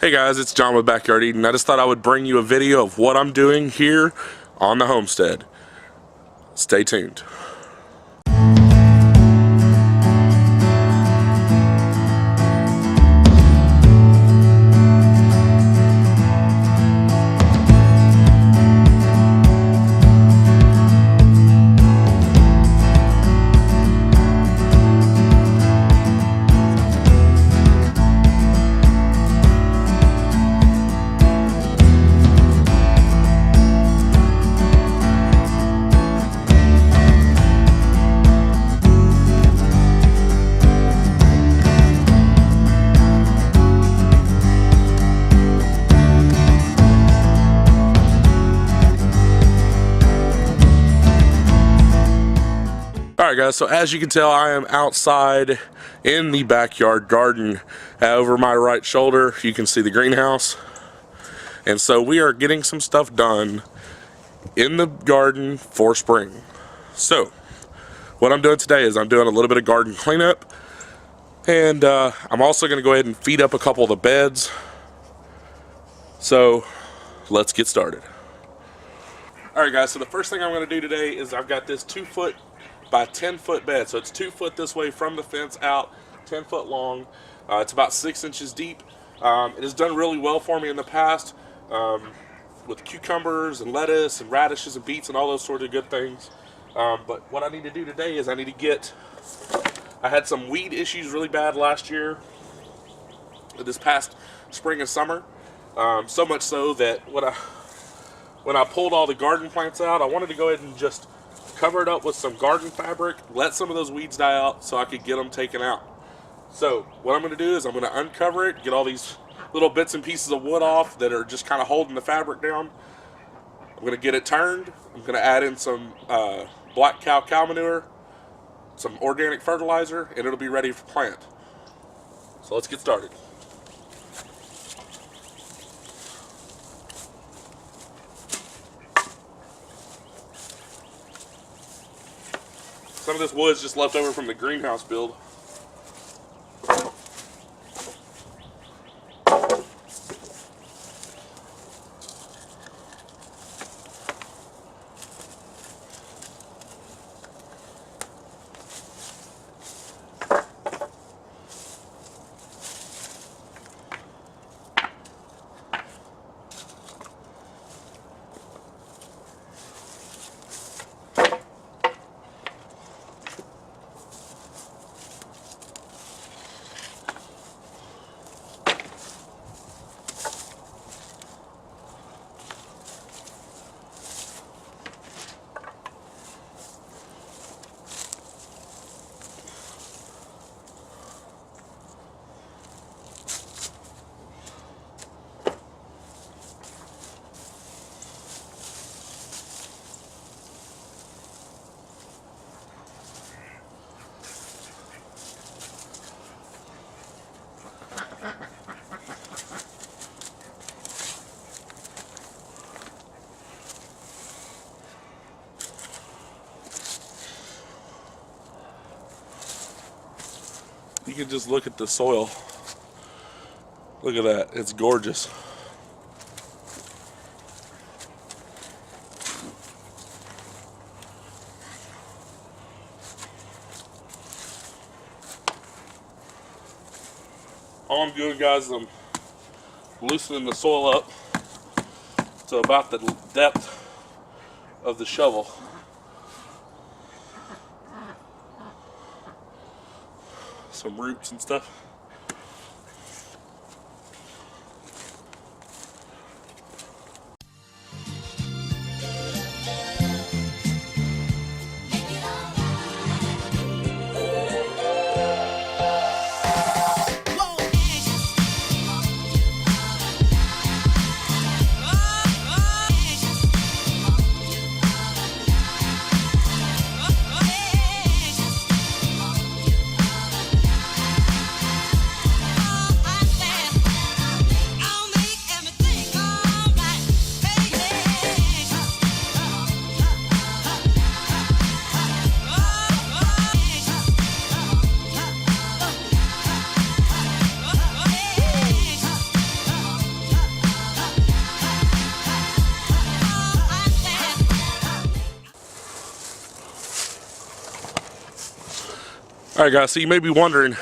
Hey guys, it's John with Backyard Eden. I just thought I would bring you a video of what I'm doing here on the homestead. Stay tuned. Alright guys, so as you can tell, I am outside in the backyard garden. Over my right shoulder you can see the greenhouse, and so we are getting some stuff done in the garden for spring. So what I'm doing today is I'm doing a little bit of garden cleanup, and I'm also going to go ahead and feed up a couple of the beds. So let's get started. Alright guys, so the first thing I'm going to do today is I've got this 2-foot by 10-foot bed. So it's 2 foot this way from the fence out, 10 foot long. It's about 6 inches deep. It has done really well for me in the past with cucumbers and lettuce and radishes and beets and all those sort of good things. But what I need to do today is I had some weed issues really bad last year, this past spring and summer. So much so that when I pulled all the garden plants out, I wanted to go ahead and just cover it up with some garden fabric, let some of those weeds die out so I could get them taken out. So what I'm going to do is I'm going to uncover it, get all these little bits and pieces of wood off that are just kind of holding the fabric down. I'm going to get it turned. I'm going to add in some black cow manure, some organic fertilizer, and it'll be ready for plant. So let's get started. Some of this wood's just left over from the greenhouse build. You can just look at the soil. Look at that, it's gorgeous. All I'm doing, guys, is I'm loosening the soil up to about the depth of the shovel. Some roots and stuff. Alright guys, so you may be wondering,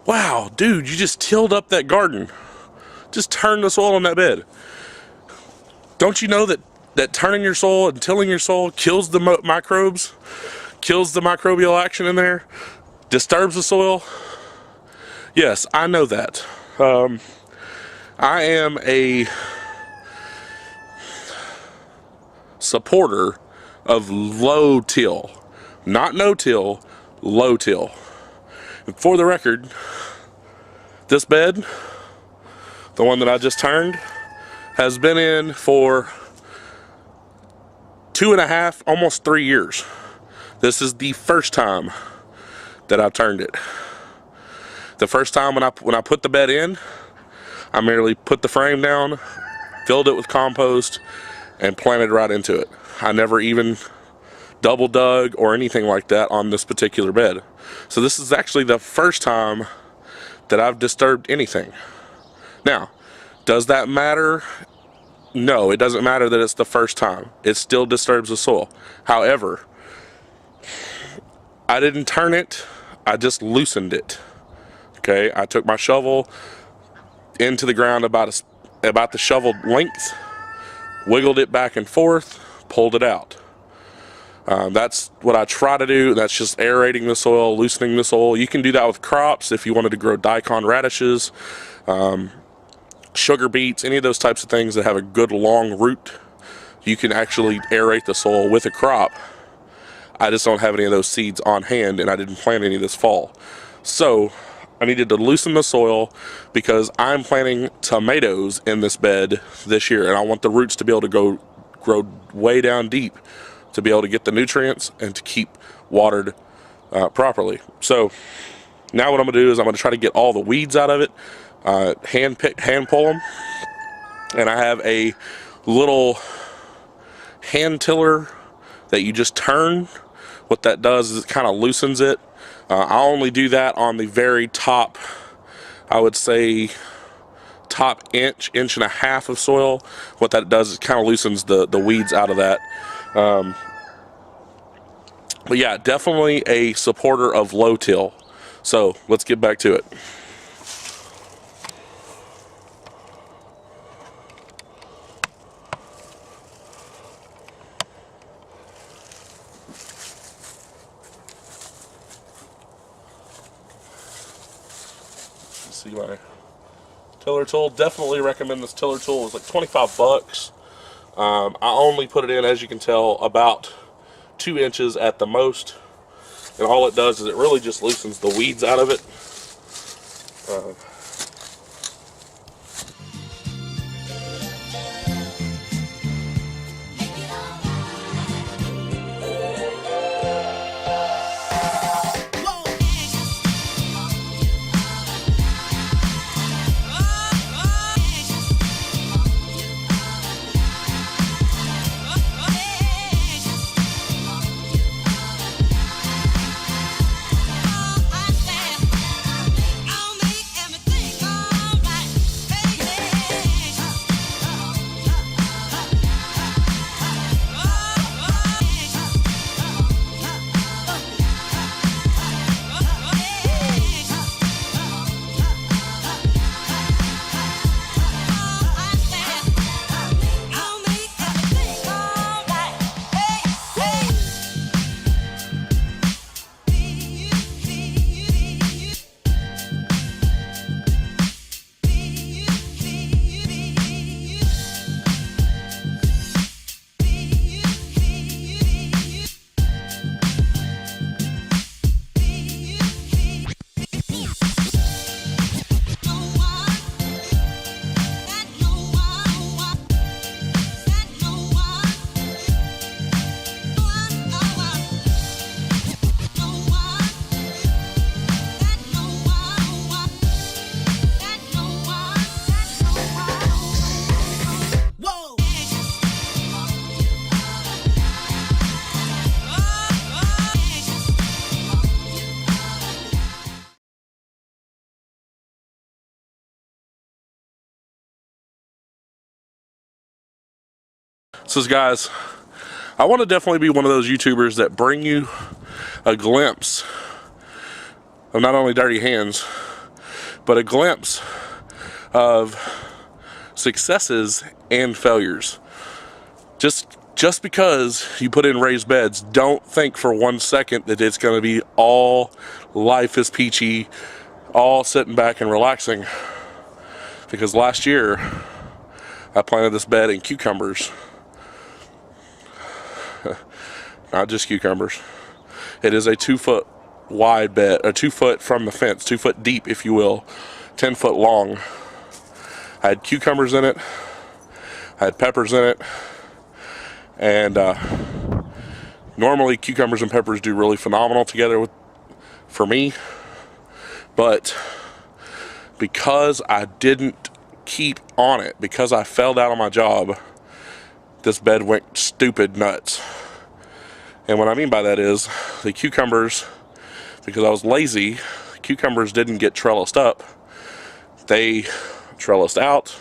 wow, dude, you just tilled up that garden. Just turn the soil in that bed. Don't you know that turning your soil and tilling your soil kills the microbes, kills the microbial action in there, disturbs the soil? Yes, I know that. I am a supporter of low till, not no till, low till. And for the record, this bed, the one that I just turned, has been in for 2.5, almost 3 years. This is the first time that I've turned it. The first time when I put the bed in, I merely put the frame down, filled it with compost, and planted right into it. I never even double dug or anything like that on this particular bed. So this is actually the first time that I've disturbed anything. Now, does that matter? No, it doesn't matter that it's the first time. It still disturbs the soil. However, I didn't turn it, I just loosened it. Okay, I took my shovel into the ground about the shovel length, wiggled it back and forth, pulled it out. That's what I try to do. That's just aerating the soil, loosening the soil. You can do that with crops if you wanted to grow daikon radishes, sugar beets, any of those types of things that have a good long root. You can actually aerate the soil with a crop. I just don't have any of those seeds on hand, and I didn't plant any this fall. So I needed to loosen the soil because I'm planting tomatoes in this bed this year, and I want the roots to be able to grow way down deep to be able to get the nutrients and to keep watered properly. So now what I'm gonna do is I'm gonna try to get all the weeds out of it, hand pull them, and I have a little hand tiller that you just turn. What that does is it kind of loosens it. I only do that on the very top, I would say top inch and a half of soil. What that does is it kind of loosens the weeds out of that. But yeah, definitely a supporter of low till. So let's get back to it. See my tiller tool. Definitely recommend this tiller tool. It was like 25 bucks. I only put it in, as you can tell, about 2 inches at the most, and all it does is it really just loosens the weeds out of it. So guys, I want to definitely be one of those YouTubers that bring you a glimpse of not only dirty hands, but a glimpse of successes and failures. Just because you put in raised beds, don't think for 1 second that it's going to be all life is peachy, all sitting back and relaxing. Because last year, I planted this bed in cucumbers. Not just cucumbers. It is a 2 foot wide bed, or 2 foot from the fence, 2 foot deep, if you will, 10 foot long. I had cucumbers in it. I had peppers in it. And normally cucumbers and peppers do really phenomenal together for me, but because I didn't keep on it, because I failed out on my job, this bed went stupid nuts. And what I mean by that is the cucumbers, because I was lazy, cucumbers didn't get trellised up. They trellised out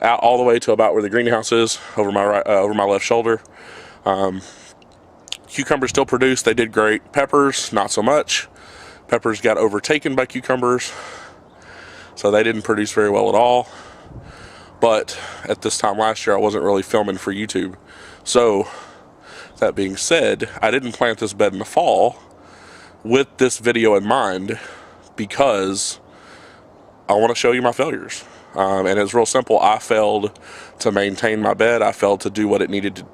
all the way to about where the greenhouse is, over my left shoulder. Cucumbers still produced. They did great. Peppers, not so much. Peppers got overtaken by cucumbers, so they didn't produce very well at all. But at this time last year, I wasn't really filming for YouTube. So that being said, I didn't plant this bed in the fall with this video in mind, because I want to show you my failures. And it's real simple. I failed to maintain my bed. I failed to do what needed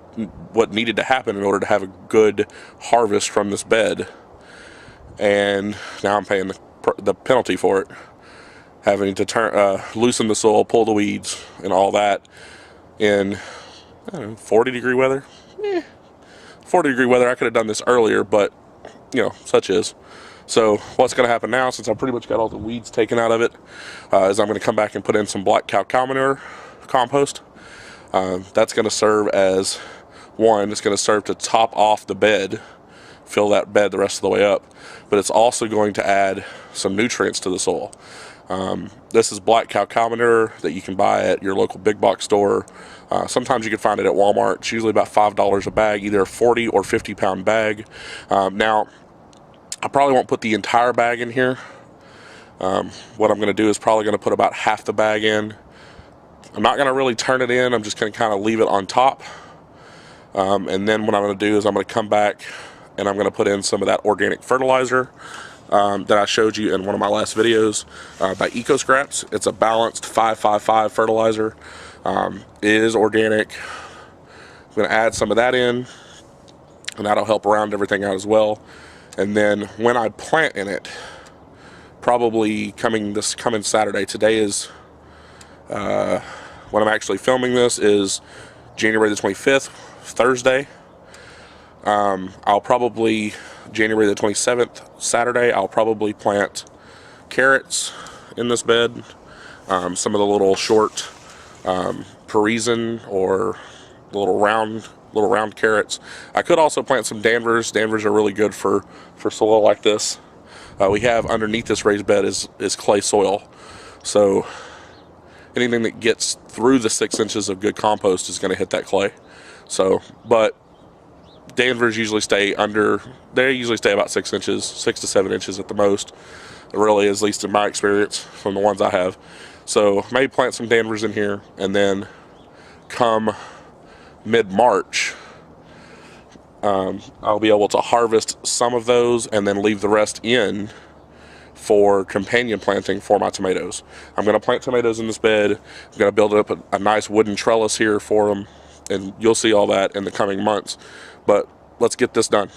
to happen in order to have a good harvest from this bed. And now I'm paying the penalty for it, having to loosen the soil, pull the weeds, and all that in 40-degree weather. 40-degree weather. I could have done this earlier, but such is. So what's going to happen now, since I pretty much got all the weeds taken out of it, is I'm going to come back and put in some black cow manure compost. That's going to serve as, it's going to serve to top off the bed, fill that bed the rest of the way up, but it's also going to add some nutrients to the soil. This is black cow manure that you can buy at your local big box store. Sometimes you can find it at Walmart. It's usually about $5 a bag, either a 40 or 50 pound bag. Now, I probably won't put the entire bag in here. What I'm going to do is probably going to put about half the bag in. I'm not going to really turn it in. I'm just going to kind of leave it on top. And then what I'm going to do is I'm going to come back and I'm going to put in some of that organic fertilizer that I showed you in one of my last videos by Eco Scraps. It's a balanced 5-5-5 fertilizer. It is organic. I'm going to add some of that in, and that'll help round everything out as well. And then when I plant in it, probably coming Saturday. Today is when I'm actually filming this is January the 25th, Thursday. I'll probably January the 27th, Saturday, I'll probably plant carrots in this bed. Some of the little short Parisian or little round carrots. I could also plant some Danvers. Danvers are really good for soil like this. We have underneath this raised bed is clay soil, so anything that gets through the 6 inches of good compost is going to hit that clay. So, but Danvers usually stay about 6 inches, 6 to 7 inches at the most. It really is, at least in my experience from the ones I have. So maybe plant some Danvers in here, and then come mid-March, I'll be able to harvest some of those and then leave the rest in for companion planting for my tomatoes. I'm going to plant tomatoes in this bed. I'm going to build up a nice wooden trellis here for them, and you'll see all that in the coming months. But let's get this done.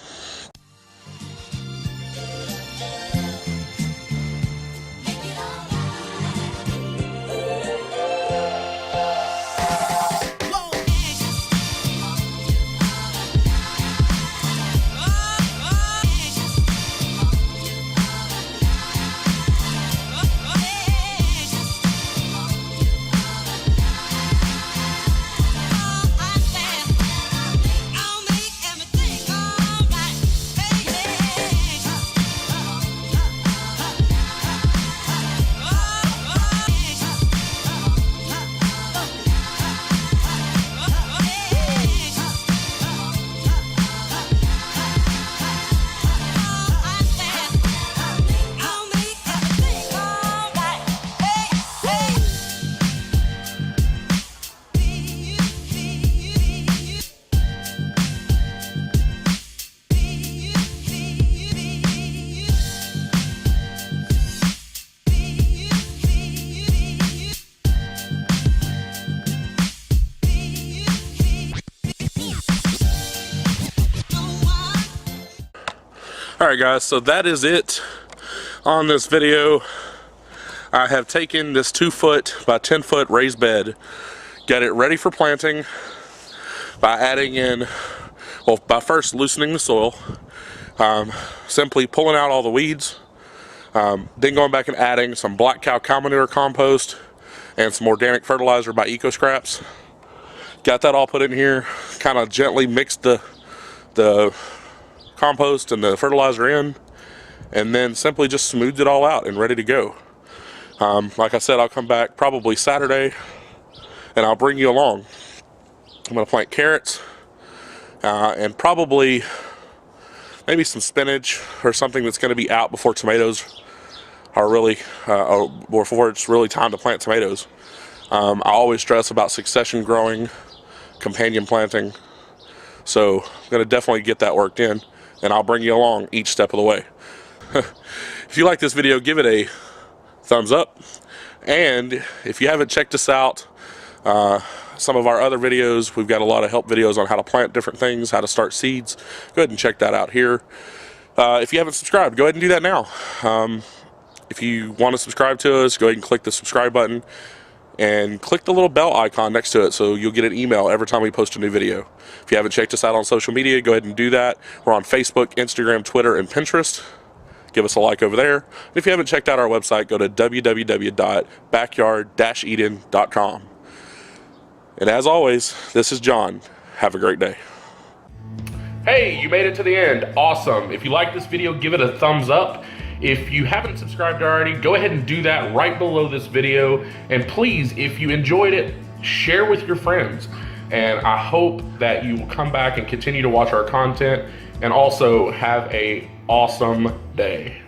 Alright guys, so that is it on this video. I have taken this 2 foot by 10 foot raised bed, got it ready for planting by adding in, well, by first loosening the soil, simply pulling out all the weeds, then going back and adding some black cow manure compost and some organic fertilizer by Eco Scraps. Got that all put in here, kind of gently mixed the compost and the fertilizer in, and then simply just smoothed it all out and ready to go. Like I said, I'll come back probably Saturday and I'll bring you along. I'm going to plant carrots and probably maybe some spinach or something that's going to be out before tomatoes are really, before it's really time to plant tomatoes. I always stress about succession growing, companion planting, so I'm going to definitely get that worked in, and I'll bring you along each step of the way. If you like this video, give it a thumbs up, and if you haven't checked us out, some of our other videos, we've got a lot of help videos on how to plant different things, how to start seeds. Go ahead and check that out here. If you haven't subscribed, go ahead and do that now. If you want to subscribe to us, go ahead and click the subscribe button and click the little bell icon next to it so you'll get an email every time we post a new video. If you haven't checked us out on social media, go ahead and do that. We're on Facebook, Instagram, Twitter, and Pinterest. Give us a like over there. And if you haven't checked out our website, go to www.backyard-eden.com. And as always, this is John. Have a great day. Hey, you made it to the end. Awesome. If you like this video, give it a thumbs up. If you haven't subscribed already, go ahead and do that right below this video. And please, if you enjoyed it, share with your friends. And I hope that you will come back and continue to watch our content and also have an awesome day.